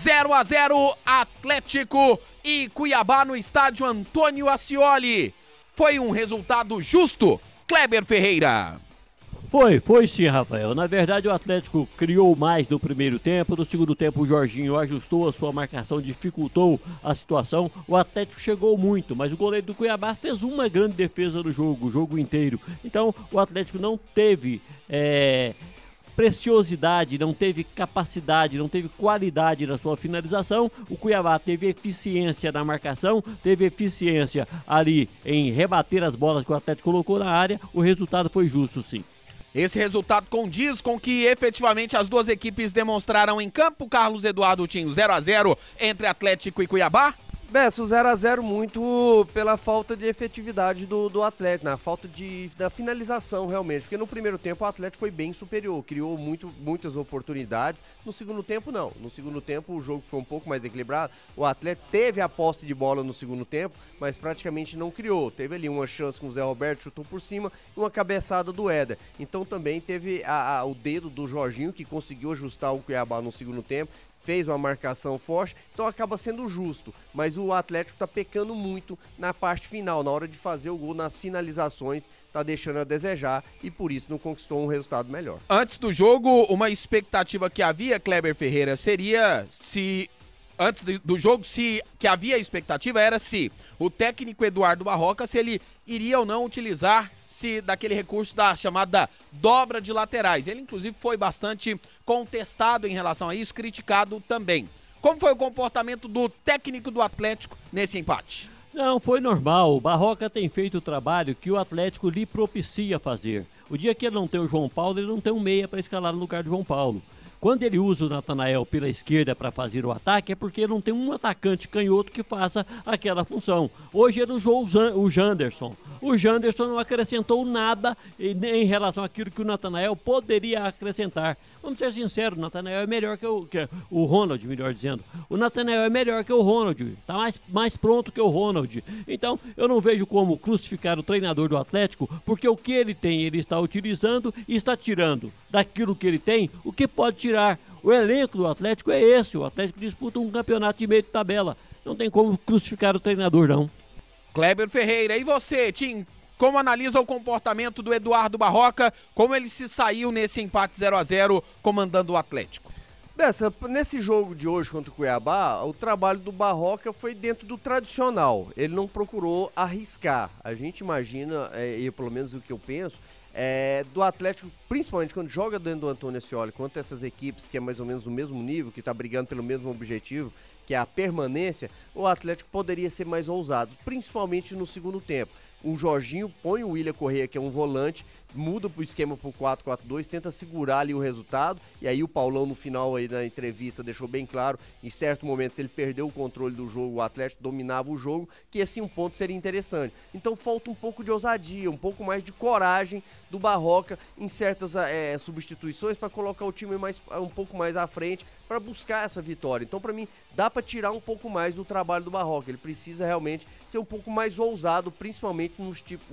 0-0 Atlético e Cuiabá no estádio Antônio Ascioli. Foi um resultado justo, Kleber Ferreira? Foi sim, Rafael. Na verdade, o Atlético criou mais no primeiro tempo. No segundo tempo, o Jorginho ajustou a sua marcação, dificultou a situação. O Atlético chegou muito, mas o goleiro do Cuiabá fez uma grande defesa no jogo, o jogo inteiro. Então, o Atlético não teve preciosidade, não teve capacidade, não teve qualidade na sua finalização. O Cuiabá teve eficiência na marcação, teve eficiência ali em rebater as bolas que o Atlético colocou na área. O resultado foi justo, sim. Esse resultado condiz com que efetivamente as duas equipes demonstraram em campo. Carlos Eduardo Tinho, 0-0 entre Atlético e Cuiabá? Besso, 0-0 muito pela falta de efetividade do Atlético, na falta da finalização realmente, porque no primeiro tempo o Atlético foi bem superior, criou muitas oportunidades. No segundo tempo não, no segundo tempo o jogo foi um pouco mais equilibrado. O Atlético teve a posse de bola no segundo tempo, mas praticamente não criou. Teve ali uma chance com o Zé Roberto, chutou por cima, e uma cabeçada do Éder. Então também teve o dedo do Jorginho, que conseguiu ajustar o Cuiabá no segundo tempo, fez uma marcação forte, então acaba sendo justo, mas o Atlético tá pecando muito na parte final, na hora de fazer o gol, nas finalizações, tá deixando a desejar e por isso não conquistou um resultado melhor. Antes do jogo, uma expectativa que havia, Kleber Ferreira, seria se... Antes do jogo, que havia expectativa era se o técnico Eduardo Barroca, se ele iria ou não utilizar daquele recurso da chamada dobra de laterais. Ele, inclusive, foi bastante contestado em relação a isso, criticado também. Como foi o comportamento do técnico do Atlético nesse empate? Não, foi normal. O Barroca tem feito o trabalho que o Atlético lhe propicia fazer. O dia que ele não tem o João Paulo, ele não tem um meia para escalar no lugar do João Paulo. Quando ele usa o Natanael pela esquerda para fazer o ataque, é porque não tem um atacante canhoto que faça aquela função. Hoje ele usou o Janderson. O Janderson não acrescentou nada em relação àquilo que o Natanael poderia acrescentar. Vamos ser sinceros, o Natanael é melhor que o Ronald, melhor dizendo. O Natanael é melhor que o Ronald, está mais pronto que o Ronald. Então, eu não vejo como crucificar o treinador do Atlético, porque o que ele tem, ele está utilizando e está tirando daquilo que ele tem, o que pode tirar. O elenco do Atlético é esse, o Atlético disputa um campeonato de meio de tabela. Não tem como crucificar o treinador, não. Kleber Ferreira, e você, Tim? Como analisa o comportamento do Eduardo Barroca, como ele se saiu nesse empate 0-0 comandando o Atlético? Bessa, nesse jogo de hoje contra o Cuiabá, o trabalho do Barroca foi dentro do tradicional, ele não procurou arriscar. A gente imagina, e pelo menos o que eu penso, do Atlético, principalmente quando joga dentro do Antônio Ascioli, contra essas equipes que é mais ou menos o mesmo nível, que está brigando pelo mesmo objetivo, que é a permanência, o Atlético poderia ser mais ousado, principalmente no segundo tempo. O Jorginho põe o William Correa, que é um volante, muda pro esquema pro 4-4-2, tenta segurar ali o resultado, e aí o Paulão no final aí da entrevista deixou bem claro, em certo momento, se ele perdeu o controle do jogo, o Atlético dominava o jogo, que assim um ponto seria interessante. Então falta um pouco de ousadia, um pouco mais de coragem do Barroca em certas substituições para colocar o time um pouco mais à frente para buscar essa vitória. Então, para mim, dá para tirar um pouco mais do trabalho do Barroca. Ele precisa realmente ser um pouco mais ousado, principalmente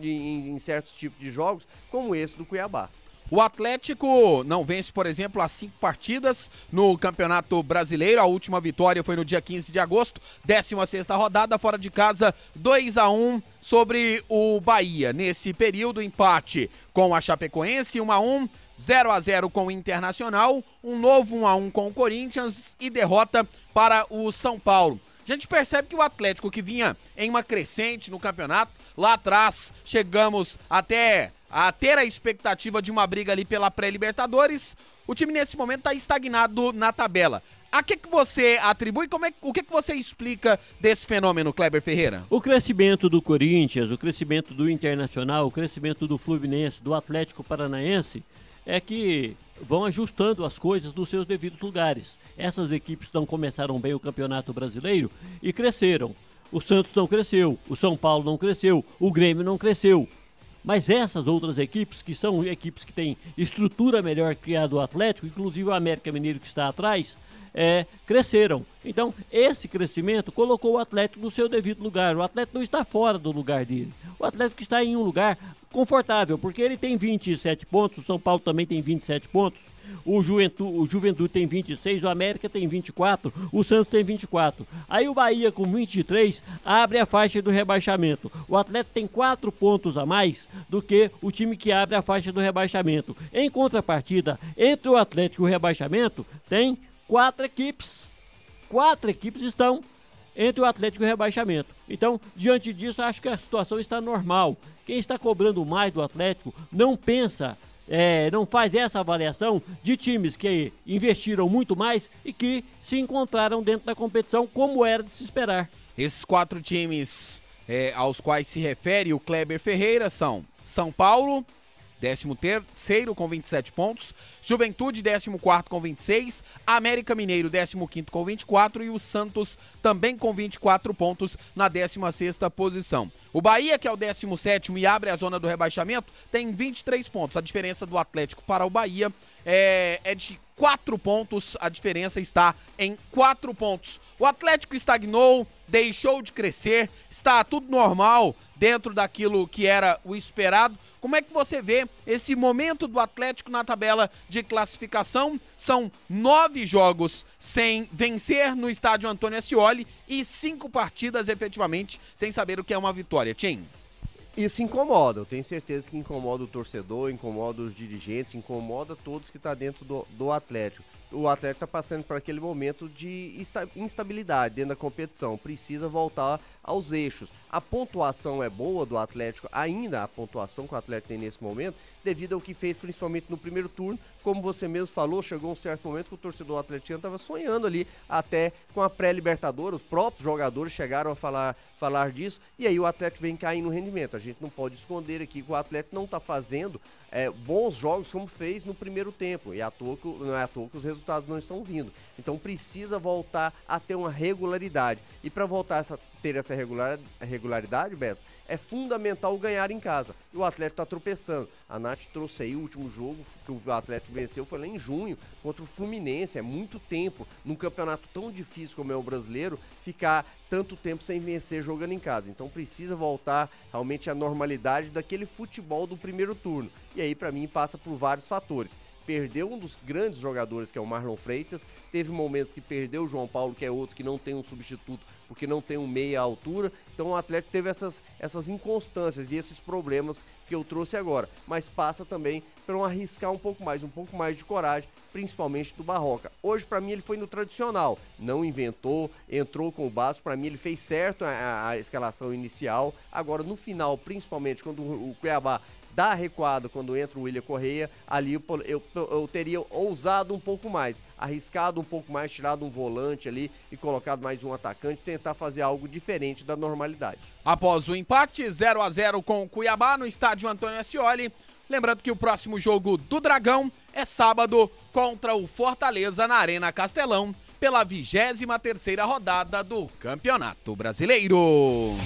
em certos tipos de jogos, como esse do Cuiabá. O Atlético não vence, por exemplo, as 5 partidas no Campeonato Brasileiro. A última vitória foi no dia 15 de agosto, 16ª rodada, fora de casa, 2-1 sobre o Bahia. Nesse período, empate com a Chapecoense, 1-1, 0-0 com o Internacional, um novo 1-1 com o Corinthians e derrota para o São Paulo. A gente percebe que o Atlético, que vinha em uma crescente no campeonato, lá atrás chegamos até a ter a expectativa de uma briga ali pela pré-Libertadores, o time nesse momento está estagnado na tabela. A que você atribui? O que você explica desse fenômeno, Kleber Ferreira? O crescimento do Corinthians, o crescimento do Internacional, o crescimento do Fluminense, do Atlético Paranaense, é que vão ajustando as coisas nos seus devidos lugares. Essas equipes não começaram bem o Campeonato Brasileiro e cresceram. O Santos não cresceu, o São Paulo não cresceu, o Grêmio não cresceu. Mas essas outras equipes, que são equipes que têm estrutura melhor que a do Atlético, inclusive o América Mineiro que está atrás, cresceram. Então, esse crescimento colocou o Atlético no seu devido lugar. O Atlético não está fora do lugar dele. O Atlético está em um lugar confortável, porque ele tem 27 pontos, o São Paulo também tem 27 pontos. O Juventude tem 26, o América tem 24, o Santos tem 24. Aí o Bahia com 23 abre a faixa do rebaixamento. O Atlético tem 4 pontos a mais do que o time que abre a faixa do rebaixamento. Em contrapartida, entre o Atlético e o rebaixamento, tem 4 equipes. 4 equipes estão entre o Atlético e o rebaixamento. Então, diante disso, acho que a situação está normal. Quem está cobrando mais do Atlético não pensa, não faz essa avaliação de times que investiram muito mais e que se encontraram dentro da competição como era de se esperar. Esses 4 times aos quais se refere o Kleber Ferreira são São Paulo, 13º com 27 pontos, Juventude 14º com 26, América Mineiro 15º com 24 e o Santos também com 24 pontos na 16ª posição. O Bahia, que é o 17º e abre a zona do rebaixamento, tem 23 pontos. A diferença do Atlético para o Bahia é de 4 pontos, a diferença está em 4 pontos. O Atlético estagnou, deixou de crescer, está tudo normal dentro daquilo que era o esperado. Como é que você vê esse momento do Atlético na tabela de classificação? São 9 jogos sem vencer no estádio Antônio Ascioli e 5 partidas efetivamente sem saber o que é uma vitória. Tim? Isso incomoda, eu tenho certeza que incomoda o torcedor, incomoda os dirigentes, incomoda todos que estão dentro do Atlético. O Atlético está passando por aquele momento de instabilidade dentro da competição, precisa voltar aos eixos. A pontuação é boa do Atlético, ainda a pontuação que o Atlético tem nesse momento, devido ao que fez principalmente no primeiro turno. Como você mesmo falou, chegou um certo momento que o torcedor atleticano estava sonhando ali até com a pré-Libertadores, os próprios jogadores chegaram a falar disso, e aí o Atlético vem caindo no rendimento. A gente não pode esconder aqui que o Atlético não está fazendo bons jogos como fez no primeiro tempo, e não é à toa que os resultados não estão vindo. Então precisa voltar a ter uma regularidade, e para voltar a ter essa regularidade, Bessa, é fundamental ganhar em casa. E o Atlético está tropeçando. A Nath trouxe aí o último jogo que o Atlético venceu, foi lá em junho, contra o Fluminense. É muito tempo, num campeonato tão difícil como é o brasileiro, ficar tanto tempo sem vencer jogando em casa. Então precisa voltar realmente à normalidade daquele futebol do primeiro turno. E aí, para mim, passa por vários fatores. Perdeu um dos grandes jogadores, que é o Marlon Freitas. Teve momentos que perdeu o João Paulo, que é outro que não tem um substituto, porque não tem um meia à altura. Então o Atlético teve essas inconstâncias e esses problemas que eu trouxe agora. Mas passa também para um arriscar um pouco mais de coragem, principalmente do Barroca. Hoje, para mim, ele foi no tradicional. Não inventou, entrou com o básico. Para mim, ele fez certo a escalação inicial. Agora, no final, principalmente quando o Cuiabá dá recuado, quando entra o William Correia, ali eu teria ousado um pouco mais, arriscado um pouco mais, tirado um volante ali e colocado mais um atacante, tentar fazer algo diferente da normalidade. Após o empate, 0-0 com o Cuiabá no estádio Antônio Ascioli, lembrando que o próximo jogo do Dragão é sábado contra o Fortaleza na Arena Castelão, pela 23ª rodada do Campeonato Brasileiro.